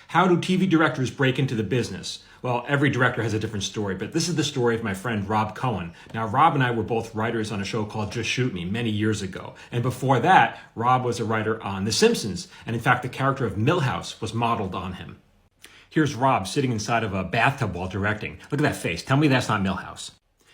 How do TV directors break into the business? Well, every director has a different story, but this is the story of my friend Rob Cohen. Now, Rob and I were both writers on a show called Just Shoot Me many years ago. And before that, Rob was a writer on The Simpsons. And in fact, the character of Milhouse was modeled on him. Here's Rob sitting inside of a bathtub while directing. Look at that face. Tell me that's not Milhouse.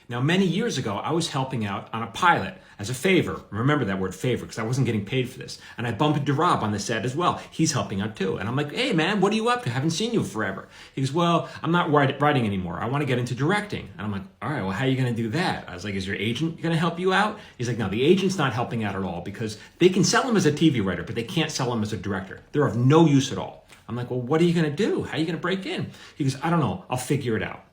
Now, many years ago, I was helping out on a pilot as a favor. Remember that word favor, because I wasn't getting paid for this. And I bumped into Rob on the set as well. He's helping out too. And I'm like, hey man, what are you up to? I haven't seen you forever. He goes, well, I'm not writing anymore. I want to get into directing. And I'm like, all right, well, how are you going to do that? I was like, is your agent going to help you out? He's like, no, the agent's not helping out at all, because they can sell him as a TV writer, but they can't sell him as a director. They're of no use at all. I'm like, well, what are you going to do? How are you going to break in? He goes, I don't know. I'll figure it out.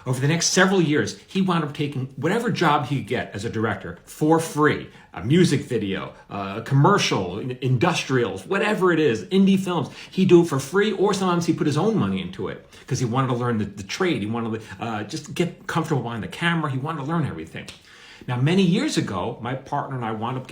Over the next several years, he wound up taking whatever job he could get as a director for free. A music video, a commercial, industrials, whatever it is, indie films. He'd do it for free, or sometimes he put his own money into it because he wanted to learn the trade. He wanted to just get comfortable behind the camera. He wanted to learn everything. Now, many years ago, my partner and I wound up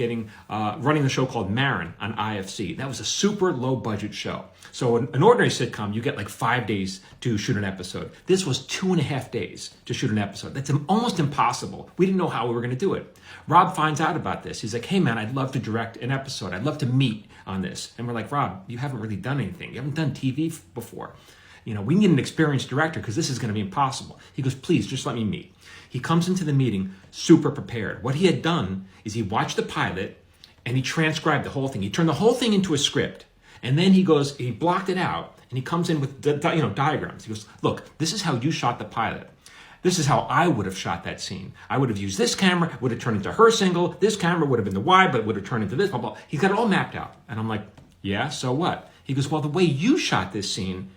running the show called Marin on IFC. That was a super low budget show. So an ordinary sitcom, you get like 5 days to shoot an episode. This was 2.5 days to shoot an episode. That's almost impossible. We didn't know how we were going to do it. Rob finds out about this. He's like, hey man, I'd love to direct an episode. I'd love to meet on this. And we're like, Rob, you haven't really done anything. You haven't done TV before. We need an experienced director because this is going to be impossible. He goes, please, just let me meet. He comes into the meeting super prepared. What he had done is he watched the pilot and he transcribed the whole thing. He turned the whole thing into a script. And then he blocked it out and he comes in with diagrams. He goes, look, this is how you shot the pilot. This is how I would have shot that scene. I would have used this camera, would have turned into her single. This camera would have been the wide, but it would have turned into this, blah, blah. He's got it all mapped out. And I'm like, yeah, so what? He goes, well, the way you shot this scene,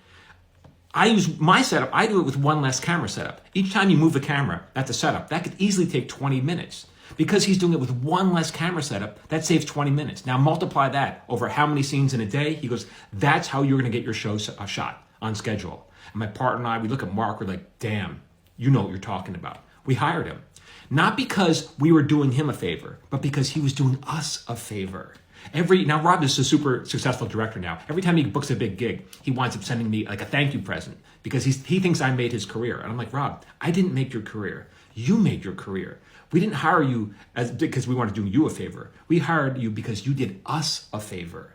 I use my setup. I do it with one less camera setup. Each time you move the camera, that's a setup. That could easily take 20 minutes. Because he's doing it with one less camera setup, that saves 20 minutes. Now multiply that over how many scenes in a day. He goes, that's how you're going to get your show shot on schedule. And my partner and I, we look at Mark, we're like, damn, you know what you're talking about. We hired him. Not because we were doing him a favor, but because he was doing us a favor. Now Rob is a super successful director now. Every time he books a big gig, he winds up sending me like a thank you present because he thinks I made his career. And I'm like, Rob, I didn't make your career. You made your career. We didn't hire you because we wanted to do you a favor. We hired you because you did us a favor.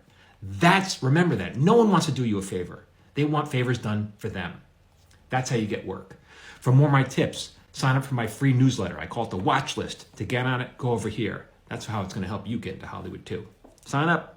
Remember that. No one wants to do you a favor. They want favors done for them. That's how you get work. For more of my tips, sign up for my free newsletter. I call it the watch list. To get on it, go over here. That's how it's going to help you get into Hollywood too. Sign up.